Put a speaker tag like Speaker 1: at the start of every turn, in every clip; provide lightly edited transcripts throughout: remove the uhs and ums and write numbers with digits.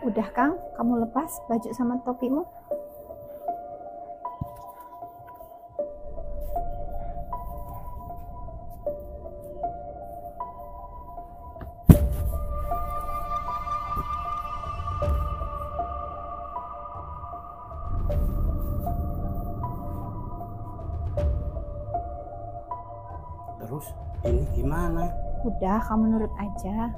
Speaker 1: Udah Kang, kamu lepas baju sama topimu.
Speaker 2: Terus ini gimana?
Speaker 1: Udah, kamu nurut aja.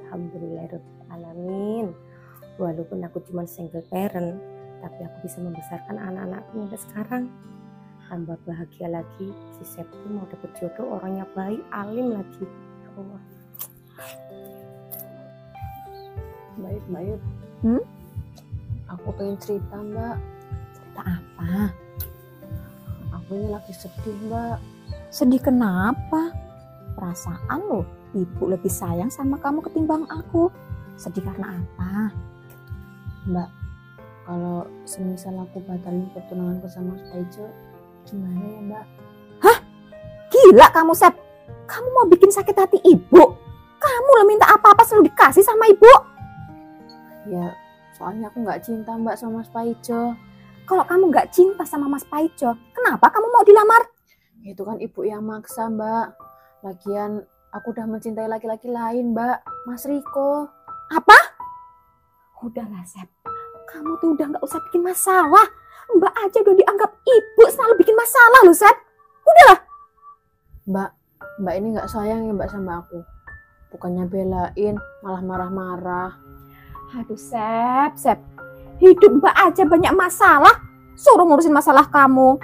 Speaker 3: Alhamdulillahirrahmanirrahim. Walaupun aku cuma single parent, tapi aku bisa membesarkan anak-anakku sampai sekarang. Tambah bahagia lagi, si Septi mau dapet jodoh orangnya baik, alim lagi. Ya Allah.
Speaker 4: Mbak Yud. Aku pengen cerita, Mbak.
Speaker 1: Cerita apa?
Speaker 4: Aku ini lagi sedih, Mbak.
Speaker 1: Sedih kenapa? Perasaan lo, ibu lebih sayang sama kamu ketimbang aku. Sedih karena apa?
Speaker 4: Mbak, kalau semisal aku batalin pertunanganku sama Mas Paijo, gimana ya, Mbak?
Speaker 1: Gila kamu, Sep. Kamu mau bikin sakit hati ibu? Kamu lo minta apa-apa selalu dikasih sama ibu?
Speaker 4: Ya, soalnya aku nggak cinta, Mbak, sama Mas Paijo.
Speaker 1: Kalau kamu nggak cinta sama Mas Paijo, kenapa kamu mau dilamar?
Speaker 4: Itu kan ibu yang maksa, Mbak. Lagian aku udah mencintai laki-laki lain, Mbak. Mas Riko.
Speaker 1: Apa? Udahlah, Sep. Kamu tuh udah nggak usah bikin masalah. Mbak aja udah dianggap ibu selalu bikin masalah loh, Sep. Udahlah.
Speaker 4: Mbak ini nggak sayang ya, Mbak, sama aku. Bukannya belain, malah marah-marah.
Speaker 1: Aduh, Sep. Hidup Mbak aja banyak masalah. Suruh ngurusin masalah kamu.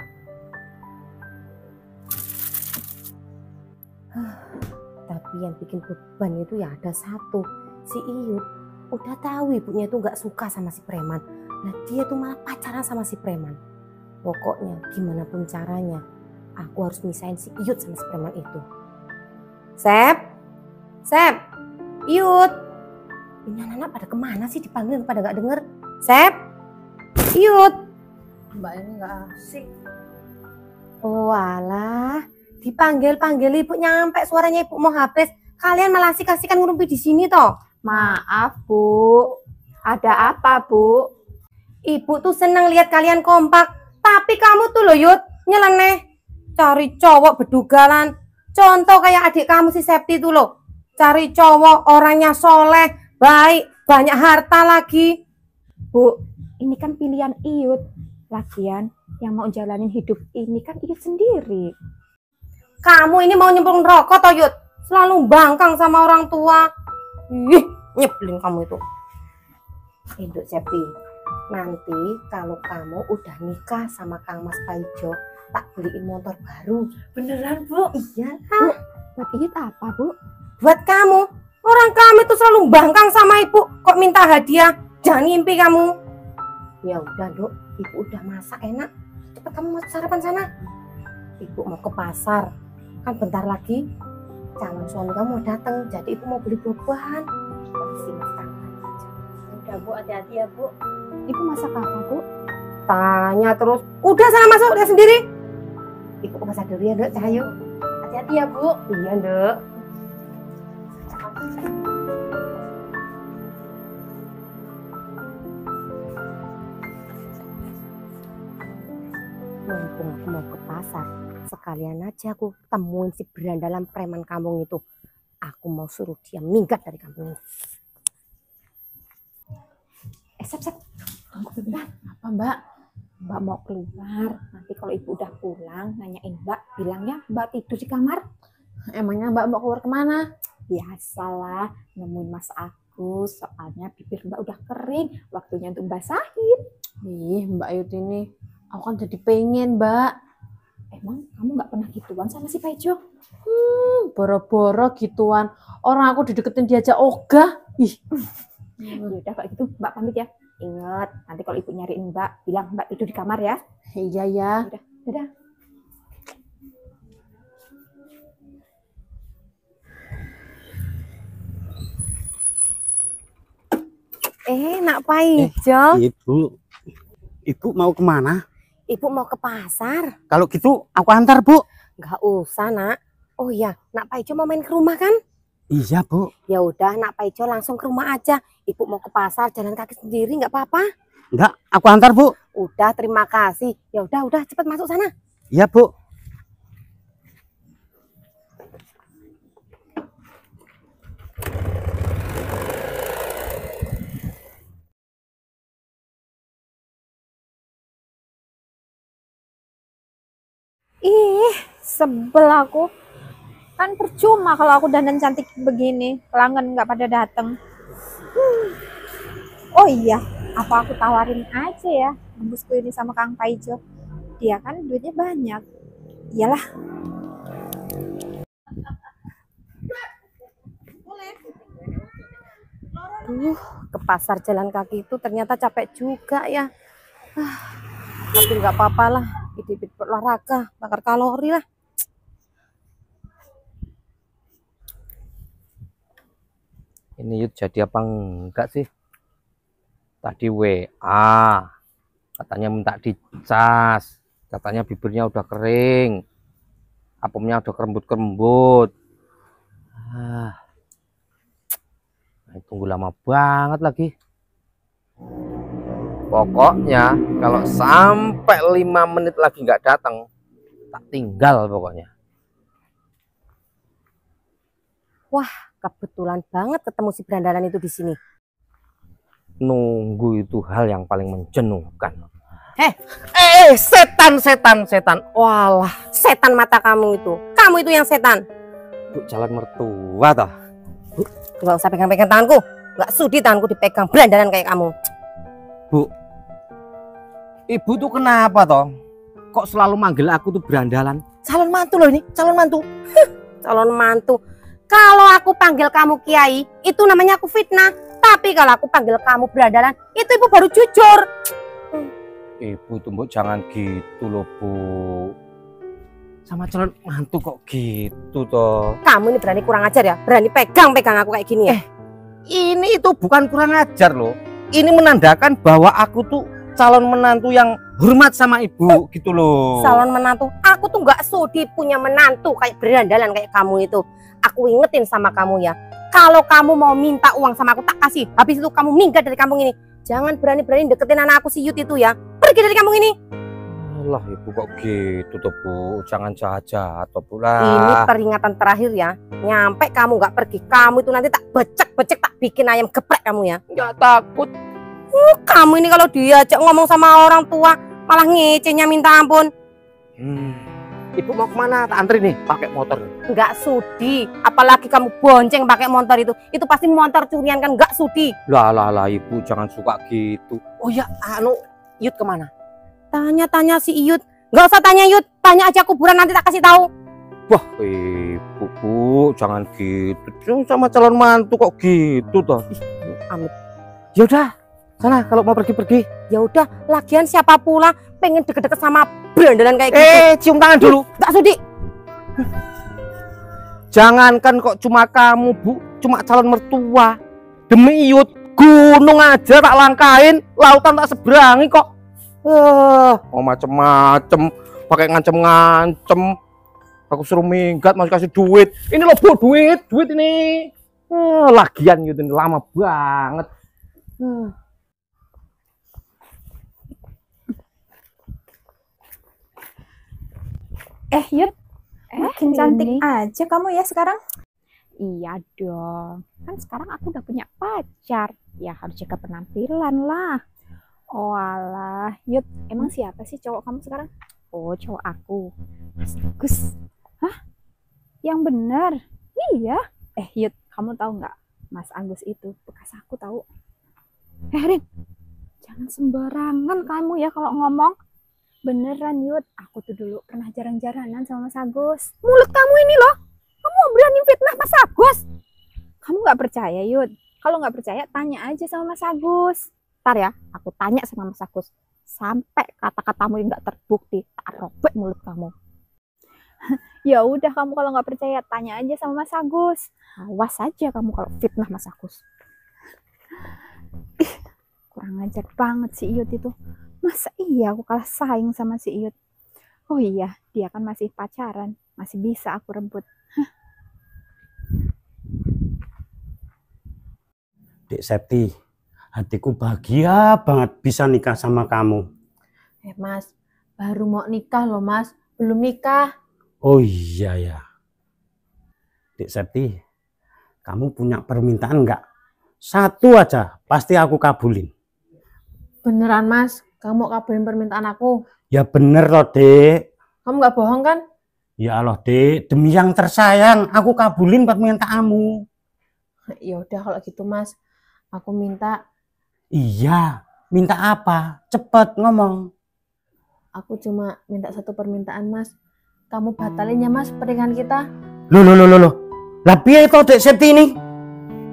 Speaker 3: Tapi yang bikin beban itu ya ada satu, si Iyut udah tahu ibunya itu nggak suka sama si preman. Nah dia tuh malah pacaran sama si preman. Pokoknya gimana pun caranya, aku harus misahin si Iyut sama si preman itu. Sep, Iyut, ini anak-anak pada kemana sih, dipanggil pada nggak denger. Sep, Iyut.
Speaker 4: Mbak ini nggak asik.
Speaker 3: Oh alah, dipanggil ibu nyampe suaranya ibu mau habis. Kalian malah asik-asikan ngerumpi di sini toh.
Speaker 1: Maaf, Bu. Ada apa, Bu?
Speaker 3: Ibu tuh seneng lihat kalian kompak, tapi kamu tuh loh Yud, nyeleneh. Cari cowok bedugalan. Contoh kayak adik kamu si Septi tuh loh. Cari cowok orangnya soleh, baik, banyak harta lagi.
Speaker 1: Bu, ini kan pilihan Iyut. Lagian yang mau jalanin hidup ini kan Iyut sendiri.
Speaker 3: Kamu ini mau nyemplung rokok toh Yud? Selalu bangkang sama orang tua. Ih, nyebelin kamu itu. Induk Septi, nanti kalau kamu udah nikah sama Kang Mas Paijo, tak beliin motor baru.
Speaker 4: Beneran, Bu?
Speaker 3: Iya.
Speaker 1: Bu, buat Iyut apa, Bu?
Speaker 3: Buat kamu. Orang kami tuh selalu bangkang sama ibu, kok minta hadiah? Jangan ngimpi kamu. Ya udah, Dok. Ibu udah masak enak. Cepat kamu mau sarapan sana. Ibu mau ke pasar. Kan bentar lagi calon suami kamu datang, jadi ibu mau beli buah-buahan.
Speaker 4: Udah, Bu, hati-hati ya, Bu.
Speaker 1: Ibu masak apa, Bu?
Speaker 3: Tanya terus. Udah sana masuk, udah sendiri. Ibu ke pasar dulu ya, Dok. Cahayu.
Speaker 4: Hati-hati ya, Bu.
Speaker 3: Iya, Dok. Mumpung aku mau ke pasar, sekalian aja aku temuin si berandalan preman kampung itu. Aku mau suruh dia minggat dari kampung ini.
Speaker 1: Sep. Tunggu bentar.
Speaker 4: Apa, Mbak?
Speaker 1: Mbak mau keluar. Nanti kalau ibu udah pulang, nanyain Mbak. Bilangnya Mbak tidur di kamar.
Speaker 4: Emangnya Mbak mau keluar kemana?
Speaker 1: Biasalah, nemuin Mas Agus. Soalnya bibir Mbak udah kering. Waktunya untuk basahin.
Speaker 4: Ih, Mbak Yud ini. Aku kan jadi pengen, Mbak.
Speaker 1: Emang kamu nggak pernah gituan sama si Paijo?
Speaker 4: Boro-boro gituan. Orang aku dideketin diajak ogah. Ih.
Speaker 1: Yaudah kalau gitu Mbak pamit ya. Ingat, nanti kalau ibu nyariin Mbak, bilang Mbak tidur di kamar ya.
Speaker 4: Iya ya.
Speaker 1: Dadah.
Speaker 3: Nak Paijo.
Speaker 2: Ibu mau kemana?
Speaker 3: Ibu mau ke pasar.
Speaker 2: Kalau gitu aku antar, Bu.
Speaker 3: Nggak usah, Nak. Oh iya, Nak Paijo mau main ke rumah kan?
Speaker 2: Iya, Bu.
Speaker 3: Ya udah, Nak Paijo langsung ke rumah aja. Ibu mau ke pasar jalan kaki sendiri nggak apa-apa.
Speaker 2: Enggak, aku antar, Bu.
Speaker 3: Udah, terima kasih. Ya udah cepet masuk sana.
Speaker 2: Iya, Bu.
Speaker 1: Ih, sebel aku. Kan percuma kalau aku dandan cantik begini, pelanggan nggak pada datang. Oh iya, apa aku tawarin aja ya bungkusku ini sama Kang Paijo. Dia kan duitnya banyak. Iyalah.
Speaker 3: Ke pasar jalan kaki itu ternyata capek juga ya. Tapi nggak apa-apa lah. Ide-ide olahraga, bakar kalori lah.
Speaker 5: Ini Yud jadi apa enggak sih? Tadi WA, katanya minta dicas, katanya bibirnya udah kering, apemnya udah kerembut-kerembut. Tunggu lama banget lagi. Pokoknya kalau sampai 5 menit lagi nggak datang, tak tinggal pokoknya.
Speaker 3: Wah, kebetulan banget ketemu si berandalan itu di sini.
Speaker 5: Nunggu itu hal yang paling menjenuhkan. Setan. Walah,
Speaker 3: Setan mata kamu itu. Kamu itu yang setan.
Speaker 5: Bu, calon mertua toh.
Speaker 3: Nggak usah pegang-pegang tanganku. Nggak sudi tanganku dipegang berandalan kayak kamu.
Speaker 5: Bu, ibu tuh kenapa toh? Kok selalu manggil aku tuh berandalan?
Speaker 3: Calon mantu loh ini, calon mantu. Calon mantu. Kalau aku panggil kamu kiai, itu namanya aku fitnah. Tapi kalau aku panggil kamu berandalan, itu ibu baru jujur.
Speaker 5: Ibu tuh Bu, jangan gitu loh Bu. Sama calon mantu kok gitu toh?
Speaker 3: Kamu ini berani kurang ajar ya, berani pegang-pegang aku kayak gini ya.
Speaker 5: Ini itu bukan kurang ajar loh. Ini menandakan bahwa aku tuh calon menantu yang hormat sama ibu gitu loh.
Speaker 3: Calon menantu, aku tuh nggak sudi punya menantu kayak berandalan kayak kamu itu. Aku ingetin sama kamu ya, kalau kamu mau minta uang sama aku tak kasih. Habis itu kamu minggat dari kampung ini. Jangan berani-berani deketin anak aku si Yud itu ya. Pergi dari kampung ini.
Speaker 5: Alah ibu kok gitu tuh Bu, jangan jahat-jahat toh Bu lah.
Speaker 3: Ini peringatan terakhir ya. Nyampe kamu nggak pergi, kamu itu nanti tak becek-becek, tak bikin ayam geprek kamu ya.
Speaker 5: Nggak takut.
Speaker 3: Kamu ini kalau diajak ngomong sama orang tua malah ngecenya minta ampun.
Speaker 5: Ibu mau kemana? Tak antri nih, pakai motor.
Speaker 3: Nggak sudi, apalagi kamu bonceng pakai motor itu pasti motor curian kan, nggak sudi.
Speaker 5: Lah ibu jangan suka gitu. Oh ya, Yud kemana?
Speaker 3: Tanya-tanya si Iyut. Nggak usah tanya Yud, tanya aja kuburan nanti tak kasih tahu.
Speaker 5: Wah ibu Bu, jangan gitu. Sama calon mantu kok gitu toh.
Speaker 3: Amit.
Speaker 5: Ya udah, sana kalau mau pergi-pergi.
Speaker 3: Ya udah, lagian siapa pula pengen deket-deket sama berandalan kayak gitu.
Speaker 5: Cium tangan dulu.
Speaker 3: Nggak sudi.
Speaker 5: Jangankan kok cuma kamu Bu, cuma calon mertua. Demi Iyut, gunung aja tak langkain, lautan tak seberangi kok. Oh macem-macem, pakai ngancem-ngancem. Aku suruh minggat, masih kasih duit. Ini loh Bu, duit ini. Lagian Yud ini lama banget.
Speaker 1: Yud, makin cantik
Speaker 4: ini.
Speaker 1: aja kamu ya sekarang. Iya dong, kan sekarang aku udah punya pacar. Ya harus jaga penampilan lah. Oh alah, Yud, emang siapa sih cowok kamu sekarang? Oh, cowok aku. Mas Agus. Hah? Yang bener? Iya. Yud, kamu tahu nggak? Mas Agus itu bekas aku tahu. Rin, jangan sembarangan kamu ya kalau ngomong. Beneran Yud, aku tuh dulu pernah jarang-jaranan sama Mas Agus. Mulut kamu ini loh, kamu berani fitnah Mas Agus. Kamu nggak percaya Yud? Kalau nggak percaya tanya aja sama Mas Agus. Ntar ya, aku tanya sama Mas Agus. Sampai kata-katamu yang nggak terbukti, tak robek mulut kamu. Ya udah, kamu kalau nggak percaya tanya aja sama Mas Agus. Awas aja kamu kalau fitnah Mas Agus. Kurang ajar banget si Iyut itu. Masa iya aku kalah saing sama si Iyut? Oh iya, dia kan masih pacaran, masih bisa aku rebut.
Speaker 2: Dek Septi, hatiku bahagia banget bisa nikah sama kamu.
Speaker 4: Mas, baru mau nikah loh mas, belum nikah.
Speaker 2: Oh iya ya. Dek Septi, kamu punya permintaan enggak? Satu aja, pasti aku kabulin.
Speaker 4: Beneran mas, kamu mau kabulin permintaan aku?
Speaker 2: Ya bener loh, Dek.
Speaker 4: Kamu nggak bohong kan?
Speaker 2: Ya Allah, Dek, demi yang tersayang, aku kabulin permintaanmu.
Speaker 4: Ya udah kalau gitu mas, aku minta.
Speaker 2: Iya, minta apa? Cepet ngomong.
Speaker 4: Aku cuma minta satu permintaan mas. Kamu batalin ya mas pernikahan kita.
Speaker 2: Loh. Lah piye to Dek Septi ini?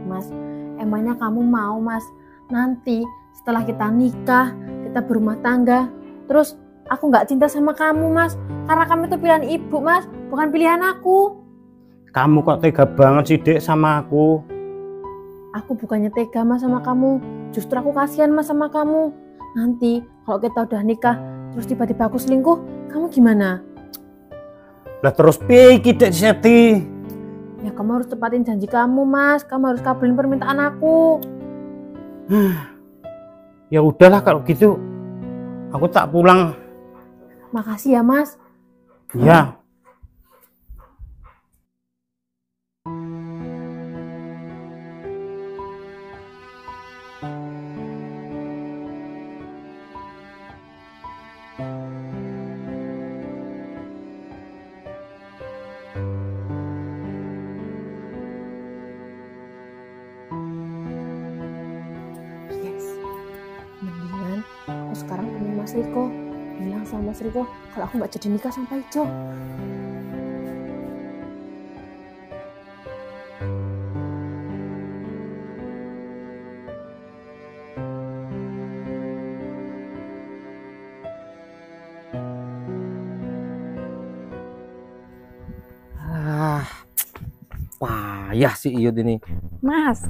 Speaker 4: Mas, emangnya kamu mau mas nanti setelah kita nikah, kita berumah tangga, terus aku nggak cinta sama kamu mas, karena kamu itu pilihan ibu mas, bukan pilihan aku.
Speaker 2: Kamu kok tega banget sih Dek sama aku?
Speaker 4: Aku bukannya tega mas sama kamu, justru aku kasihan mas sama kamu. Nanti kalau kita udah nikah terus tiba-tiba aku selingkuh, kamu gimana?
Speaker 2: Lah terus piye iki Dek Septi?
Speaker 4: Ya kamu harus tepatin janji kamu mas, kamu harus kabulin permintaan aku.
Speaker 2: Ya udahlah kalau gitu, aku tak pulang.
Speaker 4: Makasih ya mas.
Speaker 2: Ya.
Speaker 4: Yes. Mendingan aku sekarang temuin Mas Riko. Bilang sama Mas Riko kalau aku nggak jadi nikah sama Pak Ijo.
Speaker 5: Payah si Iyut ini.
Speaker 1: Mas,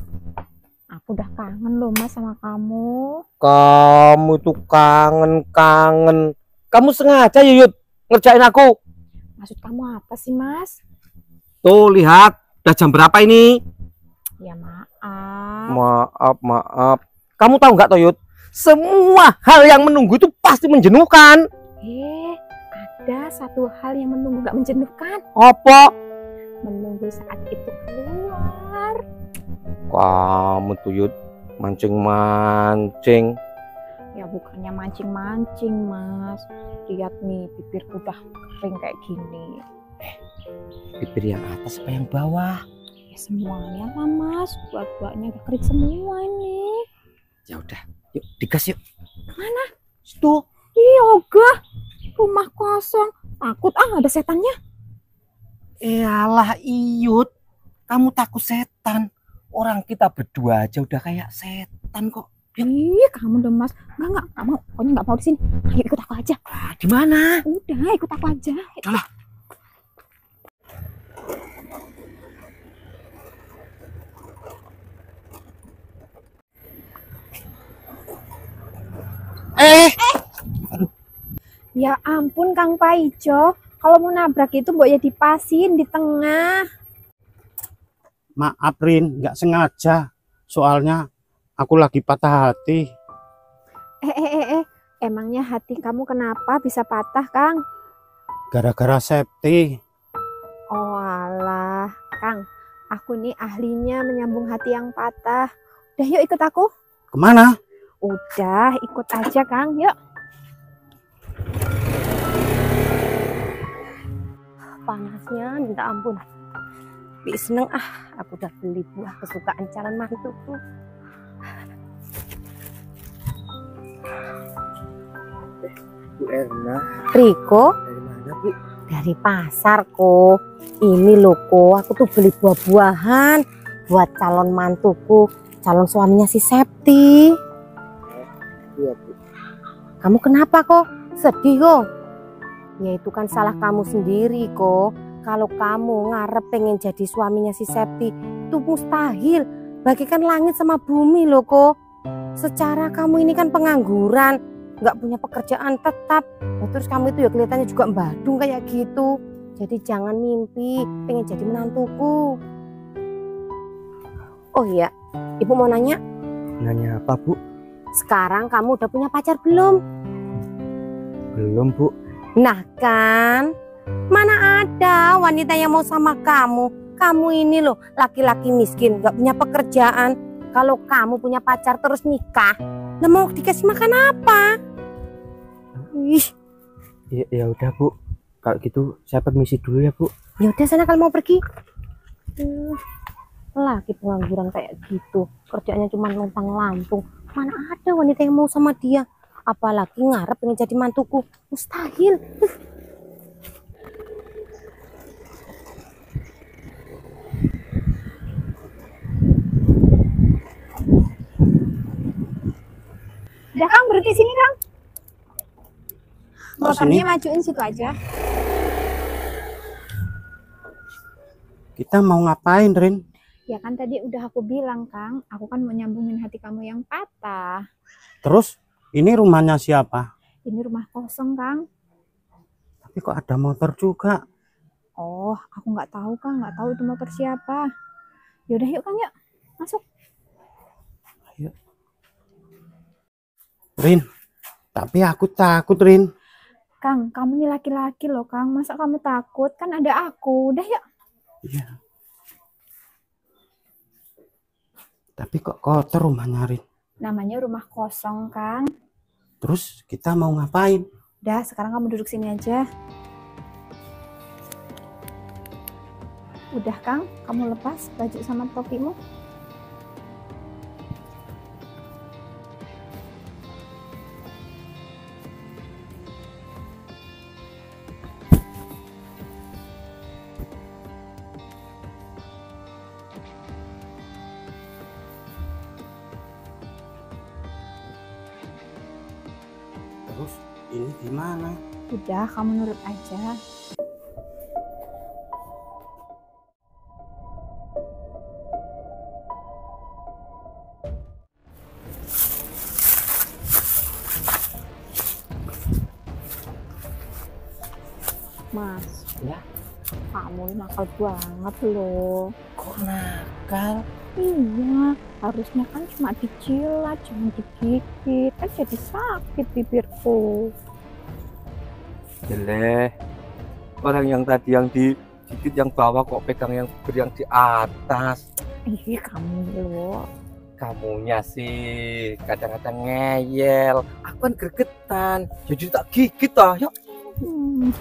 Speaker 1: aku udah kangen loh mas sama kamu.
Speaker 5: Kamu tuh kangen. Kamu sengaja Yuyut ngerjain aku.
Speaker 1: Maksud kamu apa sih mas?
Speaker 5: Tuh lihat, udah jam berapa ini?
Speaker 1: Ya maaf.
Speaker 5: Maaf. Kamu tahu nggak Toyut? Semua hal yang menunggu itu pasti menjenuhkan.
Speaker 1: Ada satu hal yang menunggu gak menjenuhkan.
Speaker 5: Apa?
Speaker 1: Menunggu saat itu keluar.
Speaker 5: Kamu tuh Yud mancing.
Speaker 1: Ya bukannya mancing-mancing mas. Lihat nih bibirku udah kering kayak gini.
Speaker 5: Bibir yang atas apa yang bawah?
Speaker 1: Ya semuanya lah mas. Buah-buahnya udah kering semua ini.
Speaker 5: Ya udah, yuk digas yuk.
Speaker 1: Kemana?
Speaker 5: Situ.
Speaker 1: Yoga. Rumah kosong. Takut ada setannya.
Speaker 5: Iyalah Iyut, kamu takut setan. Orang kita berdua aja udah kayak setan kok.
Speaker 1: Ih, kamu deh mas. Enggak mau. Pokoknya nggak mau di sini. Ayo ikut aku aja.
Speaker 5: Di mana?
Speaker 1: Udah, ikut aku aja.
Speaker 5: Udahlah.
Speaker 1: Ya ampun Kang Paijo. Kalau mau nabrak itu mbok ya dipasin di tengah.
Speaker 2: Maaf Rin, nggak sengaja. Soalnya aku lagi patah hati.
Speaker 1: Emangnya hati kamu kenapa bisa patah, Kang?
Speaker 2: Gara-gara Septi.
Speaker 1: Oh alah, Kang. Aku nih ahlinya menyambung hati yang patah. Udah yuk ikut aku.
Speaker 2: Kemana?
Speaker 1: Udah, ikut aja, Kang. Yuk.
Speaker 3: Panasnya minta ampun. Bi seneng aku udah beli buah kesukaan calon mantuku.
Speaker 5: Bu Erna,
Speaker 3: Riko,
Speaker 5: dari mana Bu?
Speaker 3: dari pasar kok. Ini loh kok, aku tuh beli buah-buahan buat calon mantuku, calon suaminya si Septi.
Speaker 5: Iya Bu.
Speaker 3: Kamu kenapa kok? Sedih kok? Ya itu kan salah kamu sendiri kok. Kalau kamu ngarep pengen jadi suaminya si Septi, itu mustahil. Bagikan langit sama bumi loh kok. secara kamu ini kan pengangguran, nggak punya pekerjaan tetap. Nah, terus kamu itu ya kelihatannya juga badung kayak gitu. Jadi jangan mimpi pengen jadi menantuku. Oh iya, ibu mau nanya.
Speaker 5: Nanya apa, Bu?
Speaker 3: Sekarang kamu udah punya pacar belum?
Speaker 5: Belum, Bu.
Speaker 3: Nah kan, mana ada wanita yang mau sama kamu. Kamu ini loh laki-laki miskin, gak punya pekerjaan. Kalau kamu punya pacar terus nikah, nah mau dikasih makan apa? Ih,
Speaker 5: Ya udah, Bu. Kalau gitu saya permisi dulu ya, Bu.
Speaker 3: ya udah sana kalau mau pergi. Laki pengangguran kayak gitu, kerjanya cuma lontang lantung. Mana ada wanita yang mau sama dia? Apalagi ngarep pengen jadi mantuku, mustahil.
Speaker 1: Udah Kang, berhenti sini Kang.
Speaker 2: Oh, sini.
Speaker 1: Motornya majuin situ aja.
Speaker 2: Kita mau ngapain, Rin?
Speaker 1: Ya kan tadi udah aku bilang Kang, aku kan mau nyambungin hati kamu yang patah.
Speaker 2: Terus ini rumahnya siapa?
Speaker 1: Ini rumah kosong Kang.
Speaker 2: Tapi kok ada motor juga?
Speaker 1: Oh, aku nggak tahu Kang, nggak tahu itu motor siapa. Yaudah yuk Kang, yuk masuk.
Speaker 2: Rin, tapi aku takut, Rin.
Speaker 1: Kang, kamu ini laki-laki loh Kang, masa kamu takut? Kan ada aku. Udah yuk.
Speaker 2: Iya. Tapi kok kotor rumahnya, Rin?
Speaker 1: Namanya rumah kosong Kang.
Speaker 2: Terus kita mau ngapain?
Speaker 1: Udah, sekarang kamu duduk sini aja. Udah Kang, kamu lepas baju sama topimu.
Speaker 2: Terus ini gimana?
Speaker 1: Udah, kamu nurut aja. Mas,
Speaker 5: Ya?
Speaker 1: kamu nakal banget loh.
Speaker 5: Kok nakal?
Speaker 1: Iya, harusnya kan cuma dicilat, jangan digigit. Kan jadi sakit bibirku.
Speaker 5: Jeleh. Orang yang tadi yang digigit yang bawah kok pegang yang yang di atas.
Speaker 1: Ih, kamu loh.
Speaker 5: Kamunya sih kadang-kadang ngeyel. Aku kan gregetan. Jadi tak gigit ah. Yuk.
Speaker 1: Hmm,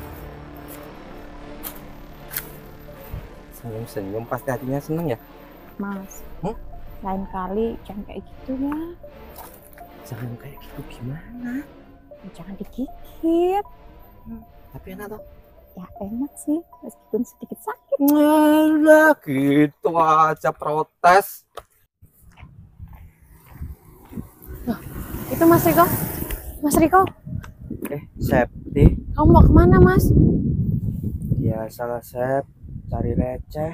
Speaker 5: Senyum-senyum pasti hatinya seneng ya.
Speaker 1: Mas,
Speaker 5: Hmm?
Speaker 1: lain kali jangan kayak gitu ya.
Speaker 5: Jangan kayak gitu gimana?
Speaker 1: Jangan digigit.
Speaker 5: Tapi enak toh.
Speaker 1: Ya enak sih, meskipun sedikit sakit.
Speaker 5: Ngalah gitu aja protes.
Speaker 4: Itu Mas Riko. Mas Riko,
Speaker 5: Septi.
Speaker 4: kamu mau kemana Mas?
Speaker 5: Ya salah Sep. Cari receh.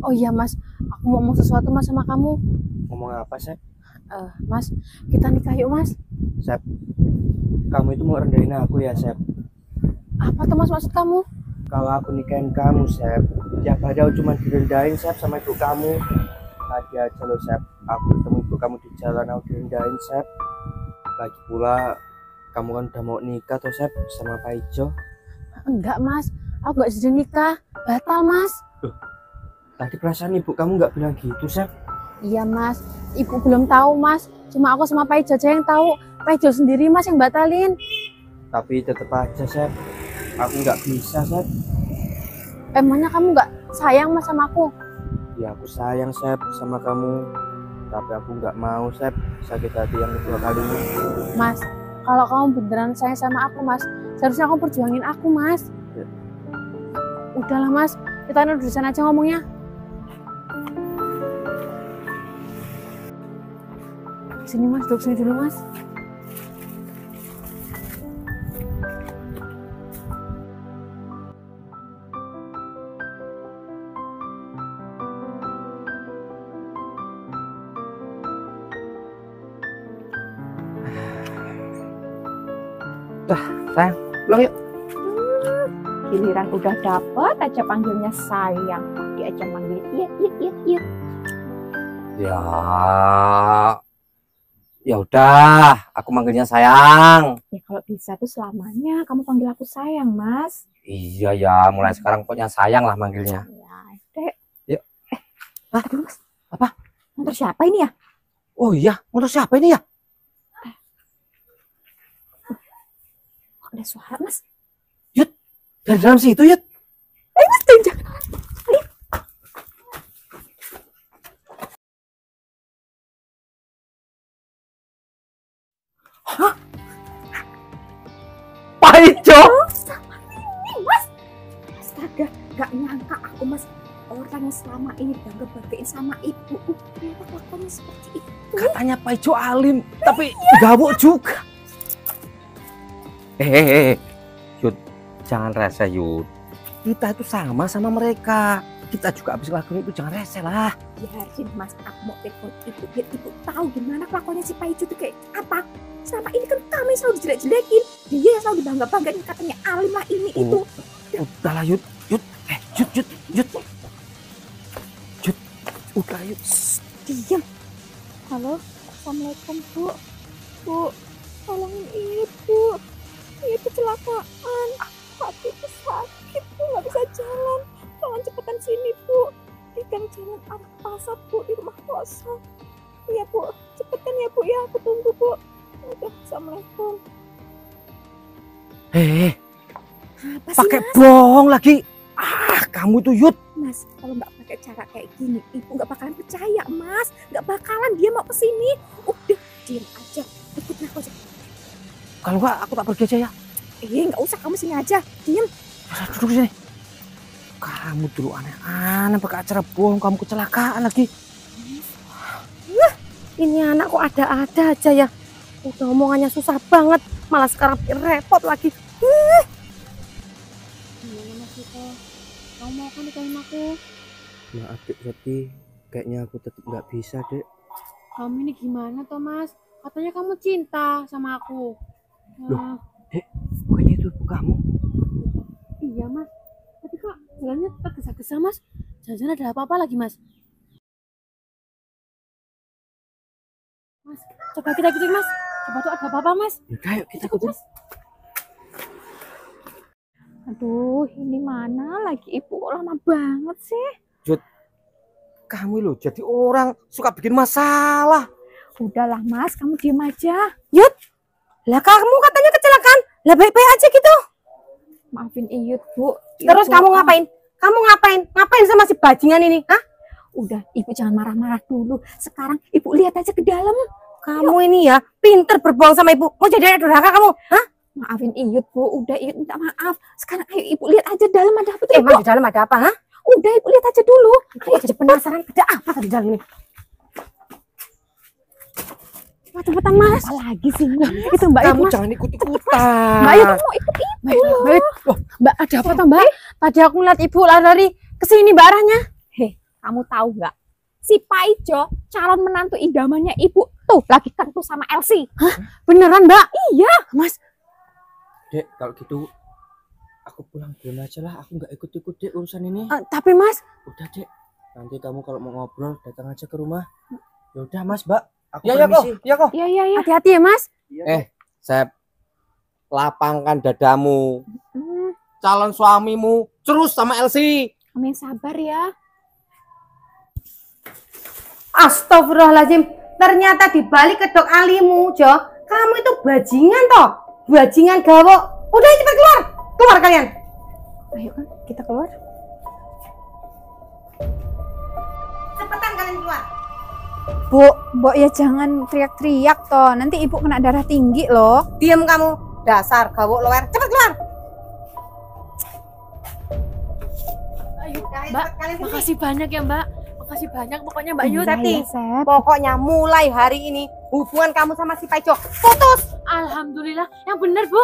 Speaker 4: Oh iya Mas, aku mau ngomong sesuatu Mas sama kamu.
Speaker 5: Ngomong apa Sep?
Speaker 4: Mas, kita nikah yuk Mas.
Speaker 5: Sep. Kamu itu mau rendahin aku ya Sep.
Speaker 4: Apa tuh Mas maksud kamu?
Speaker 5: Kalau aku nikahin kamu Sep, ya padahal cuma direndahin Sep sama ibu kamu. Tadi aja loh Sep, aku ketemu ibu kamu di jalan, aku direndahin Sep. Lagi pula kamu kan udah mau nikah tuh Sep sama Pak Ijo.
Speaker 4: Enggak Mas, aku nggak jadi nikah, batal Mas.
Speaker 5: Tadi perasaan ibu kamu nggak bilang gitu Sep.
Speaker 4: Iya Mas, ibu belum tahu Mas. Cuma aku sama Pak Ijo aja yang tahu. Pak Ijo sendiri Mas yang batalin.
Speaker 5: Tapi tetep aja Sep, aku nggak bisa Sep.
Speaker 4: Emangnya kamu nggak sayang Mas sama aku?
Speaker 5: Ya aku sayang Sep sama kamu, tapi aku nggak mau Sep sakit hati yang kedua kalinya.
Speaker 4: Mas, kalau kamu beneran sayang sama aku Mas, seharusnya kamu perjuangin aku Mas.
Speaker 5: Ya.
Speaker 4: Udahlah Mas, kita udah di sana aja ngomongnya. Sini Mas, duduk sini dulu Mas.
Speaker 5: Sayang, pulang yuk.
Speaker 1: Giliran udah dapet aja panggilnya sayang. Dia aja manggil iya.
Speaker 5: Ya, ya udah, aku manggilnya sayang.
Speaker 1: Ya kalau bisa tuh selamanya kamu panggil aku sayang, Mas.
Speaker 5: Iya ya, mulai sekarang pokoknya sayang lah manggilnya.
Speaker 1: Ya, Dek.
Speaker 5: Yuk.
Speaker 1: Aduh, Mas.
Speaker 5: Apa?
Speaker 1: Motor siapa ini ya?
Speaker 5: Oh iya, motor siapa ini ya?
Speaker 1: Kok ada suara, Mas?
Speaker 5: Dari dalam situ ya.
Speaker 1: Mas, jangan.
Speaker 5: Pak Ijo.
Speaker 1: Mas. Astaga, gak nyangka aku, Mas. Orang yang selama ini bangga-banggain sama ibu. Ternyata kelakuannya seperti itu.
Speaker 5: Katanya Pak Ijo alim, tapi gawok juga. Yud, jangan rese Yud. Kita itu sama mereka. Kita juga habis ngelakuin itu, jangan rese lah.
Speaker 1: Biarin, Mas, aku mau telepon ibu biar ibu tahu gimana kelakuannya si Pak Ijo itu kayak apa. Selama ini kan kami selalu dijelek-jelekin. Dia yang selalu dibangga-banggain, katanya alim lah ini itu.
Speaker 5: Udahlah Yud. Yud. Udah Yud.
Speaker 1: Diam. Halo, assalamualaikum Bu. Bu, tolongin ibu. Dia kecelakaan. Kaki itu sakit, Bu, nggak bisa jalan. Tolong cepetan sini, Bu. Di gang jalan arah pasar, Bu, di rumah kosong. Iya, Bu. Cepetan ya, Bu, ya. Aku tunggu, Bu. Udah, assalamualaikum. Apa sih,
Speaker 5: Pakai
Speaker 1: Mas?
Speaker 5: bohong lagi. Kamu tuh Yud.
Speaker 1: Mas, kalau nggak pakai cara kayak gini, ibu nggak bakalan percaya, Mas. Nggak bakalan dia mau kesini. Udah, diam aja. Ikutin aku aja.
Speaker 5: Kalau enggak aku tak pergi aja ya.
Speaker 1: Nggak usah, kamu sini aja. Diam.
Speaker 5: Duduk sini. Kamu dulu aneh-aneh pakai acara bohong, kamu kecelakaan lagi.
Speaker 3: Ini anak kok ada-ada aja ya. Udah omongannya susah banget, malah sekarang bikin repot lagi.
Speaker 4: Gimana Mas Vito? Kamu mau kan nikahin aku?
Speaker 5: Maaf Dek Septi, kayaknya aku tetap nggak bisa Dek.
Speaker 4: Kamu ini gimana toh Mas? Katanya kamu cinta sama aku.
Speaker 5: Loh? Dek, bukannya itu ibu kamu?
Speaker 4: Iya Mas. Tapi kok jalannya tergesa-gesa Mas? Jangan-jangan ada apa-apa lagi Mas? Mas, coba kita ikutin Mas. Coba tuh ada apa-apa Mas?
Speaker 5: Yaudah yuk kita ikutin.
Speaker 1: Aduh, ini mana lagi ibu, kok lama banget sih?
Speaker 5: Kamu loh jadi orang suka bikin masalah.
Speaker 1: Udahlah, Mas, kamu diam aja.
Speaker 3: Lah kamu katanya kecelakaan, lah baik-baik aja gitu.
Speaker 1: Maafin Iyut, Bu.
Speaker 3: Terus
Speaker 1: Ibu,
Speaker 3: kamu ngapain? Ngapain sama si bajingan ini? Hah?
Speaker 1: Udah, ibu jangan marah-marah dulu. Sekarang ibu lihat aja ke dalam.
Speaker 3: Kamu ini ya pinter berbohong sama ibu. Mau jadi anak durhaka kamu? Hah?
Speaker 1: Maafin Iyut, Bu. Udah, Iyut minta maaf. Sekarang ayo ibu lihat aja dalam ada apa tuh, Ibu.
Speaker 3: Emang di dalam ada apa? Hah?
Speaker 1: Udah, ibu lihat aja dulu.
Speaker 3: Aku jadi penasaran ada apa di dalam ini.
Speaker 1: Wah, cepetan, Mas. Apa lagi sih, Mbak? Itu Mbak Iyut,
Speaker 5: Kamu
Speaker 1: Mas.
Speaker 5: jangan ikut-ikutan.
Speaker 1: Mbak Iyut mau ikut ibu.
Speaker 4: Mbak, ada apa toh Mbak? Tadi aku ngeliat ibu lari kesini Mbak arahnya.
Speaker 1: Kamu tahu nggak? Si Pak Ijo, calon menantu idamannya ibu, tuh lagi kentu sama Elsie.
Speaker 4: Beneran Mbak?
Speaker 1: Iya.
Speaker 4: Mas,
Speaker 5: Dek, kalau gitu aku pulang dulu aja lah. Aku nggak ikut-ikut Dek urusan ini.
Speaker 4: tapi Mas,
Speaker 5: Udah Dek, nanti kamu kalau mau ngobrol datang aja ke rumah. Ya udah Mas, Mbak. Aku
Speaker 2: Ya kok,
Speaker 5: permisi.
Speaker 2: ya kok.
Speaker 1: Iya, iya, iya.
Speaker 4: hati-hati ya Mas.
Speaker 5: Sep, lapangkan dadamu.
Speaker 1: Hmm,
Speaker 5: Calon suamimu terus sama Elsie.
Speaker 1: kamu yang sabar ya.
Speaker 3: Astagfirullahaladzim. Ternyata dibalik kedok alimu, Jo. Kamu itu bajingan toh. Bajingan gawok. Udah cepet keluar. Keluar kalian.
Speaker 1: Ayo kan, kita keluar.
Speaker 3: Cepetan kalian keluar.
Speaker 1: Bu ya jangan teriak-teriak toh. Nanti ibu kena darah tinggi loh.
Speaker 3: Diam kamu. Dasar gawok lower. Cepet keluar.
Speaker 4: Ayo,
Speaker 3: Udah,
Speaker 4: Mbak,
Speaker 3: cepet kalian sini.
Speaker 4: makasih banyak ya Mbak. Makasih banyak pokoknya Mbak Yud.
Speaker 3: Septi.
Speaker 1: Iya, Sep.
Speaker 3: Pokoknya mulai hari ini hubungan kamu sama si Paijo putus.
Speaker 4: Alhamdulillah, yang bener Bu.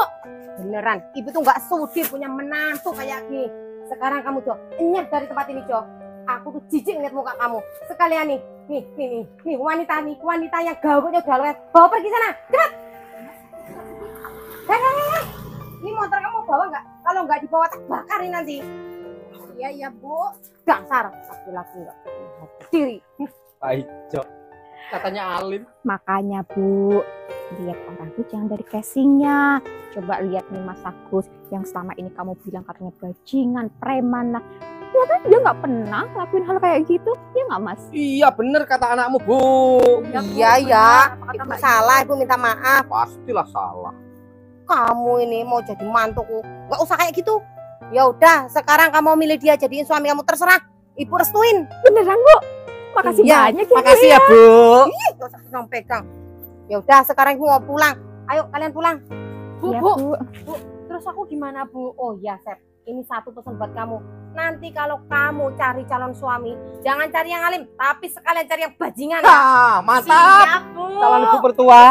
Speaker 3: Beneran, ibu tuh nggak sudi punya menantu kayak gini. Sekarang kamu Jo, enyap dari tempat ini Jo. Aku tuh jijik ngeliat muka kamu. Sekalian nih wanita yang gawoknya udah lewat. Bawa pergi sana, cepat. Hei. Ini motor kamu bawa nggak? Kalau nggak dibawa tak bakarin nanti. Iya ya Bu. Dasar laki-laki nggak punya diri.
Speaker 5: Ayo, katanya Alim.
Speaker 1: Makanya Bu, lihat orang itu jangan dari casingnya. Coba lihat nih Mas Agus yang selama ini kamu bilang katanya bajingan, preman lah. Ternyata dia nggak pernah lakuin hal kayak gitu, ya nggak Mas?
Speaker 5: Iya bener kata anakmu Bu.
Speaker 3: Iya ya. Ibu salah, Ibu minta maaf.
Speaker 5: Pastilah salah.
Speaker 3: Kamu ini mau jadi mantuku, nggak usah kayak gitu. Ya udah, sekarang kamu milih dia jadiin suami kamu, terserah. Ibu restuin.
Speaker 1: Beneran Bu? Makasih
Speaker 3: Iya,
Speaker 1: banyak ya.
Speaker 5: Makasih ya Bu.
Speaker 3: Ih, nggak usah pegang-pegang. Ya udah, sekarang Ibu mau pulang. Ayo kalian pulang.
Speaker 4: Bu,
Speaker 1: Iya,
Speaker 4: Bu.
Speaker 1: Bu.
Speaker 4: Terus aku gimana, Bu?
Speaker 3: Oh ya, Sep. Ini satu pesan buat kamu. Nanti kalau kamu cari calon suami, jangan cari yang alim, tapi sekalian cari yang bajingan. Ya.
Speaker 5: Mantap.
Speaker 3: Siap, Bu.
Speaker 5: Calon ibu mertua.